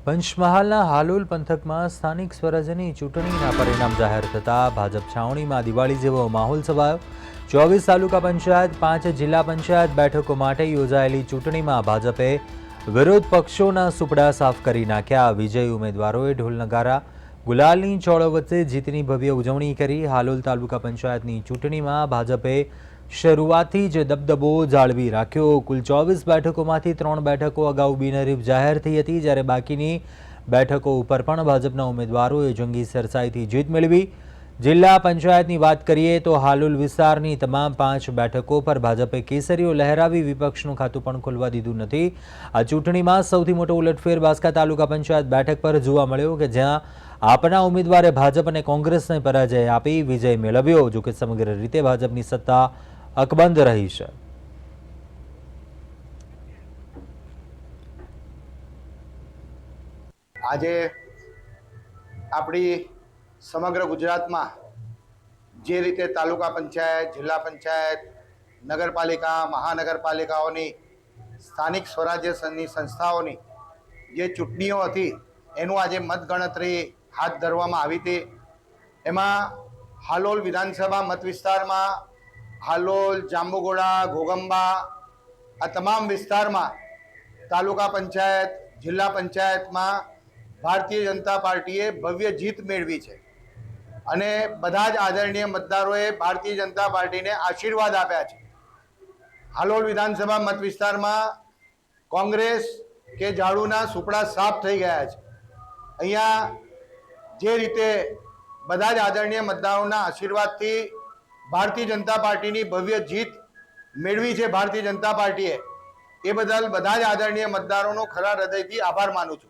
પંચમહાલના હાલોલ પંથકમાં સ્થાનિક સ્વરાજ્યની ચૂંટણીના પરિણામ જાહેર થતાં ભાજપ છાવણીમાં દિવાળી જેવો માહોલ છવાયો। 24 તાલુકા પંચાયત 5 જિલ્લા પંચાયત બેઠકો માટે યોજાયેલી ચૂંટણીમાં ભાજપે વિરોધ પક્ષોના સુપડા સાફ કરી નાખ્યા। વિજયી ઉમેદવારોએ ઢોલ નગારા ગુલાલની ચોળો વચ્ચે જીતની ભવ્ય ઉજવણી કરી। હાલોલ તાલુકા પંચાયતની ચૂંટણીમાં ભાજપે શરૂઆતથી જ દબદબો જાળવી રાખ્યો। કુલ 24 બેઠકોમાંથી 3 બેઠકો અગાઉ બિનહરીફ જાહેર થઈ હતી, જ્યારે બાકીની બેઠકો ઉપર પણ ભાજપના ઉમેદવારોએ જંગી સરસાઈથી જીત મેળવી। જિલ્લા પંચાયતની વાત કરીએ તો હાલોલ વિસ્તારની તમામ 5 બેઠકો પર ભાજપે કેસરીઓ લહેરાવી વિપક્ષનું ખાતું પણ ખોલવા દીધું નથી। આ ચૂંટણીમાં સૌથી મોટો ઉલટફેર બાસ્કા તાલુકા પંચાયત બેઠક પર જોવા મળ્યો કે જ્યાં આપના ઉમેદવારે ભાજપ અને કોંગ્રેસને પરાજય આપી વિજય મેળવ્યો। જોકે સમગ્ર રીતે ભાજપની સત્તા અકબંધ રહી છે। આજે આપણી સમગ્ર ગુજરાતમાં જે રીતે તાલુકા પંચાયત, જિલ્લા પંચાયત, નગરપાલિકા, મહાનગરપાલિકાઓની સ્થાનિક સ્વરાજ્યની સંસ્થાઓની જે ચૂંટણીઓ હતી એનું આજે મતગણતરી હાથ ધરવામાં આવી હતી। એમાં હાલોલ વિધાનસભા મત વિસ્તારમાં હાલોલ, જાંબુઘોડા, ઘોગંબા આ તમામ વિસ્તારમાં તાલુકા પંચાયત, જિલ્લા પંચાયતમાં ભારતીય જનતા પાર્ટીએ ભવ્ય જીત મેળવી છે અને બધા જ આદરણીય મતદારોએ ભારતીય જનતા પાર્ટીને આશીર્વાદ આપ્યા છે। હાલોલ વિધાનસભા મત વિસ્તારમાં કોંગ્રેસ કે ઝાડુના સુપડા સાફ થઈ ગયા છે। અહીંયા જે રીતે બધા જ આદરણીય મતદારોના આશીર્વાદથી ભારતીય જનતા પાર્ટીની ભવ્ય જીત મેળવી છે ભારતીય જનતા પાર્ટીએ, એ બદલ બધા જ આદરણીય મતદારોનો ખરા હૃદયથી આભાર માનું છું।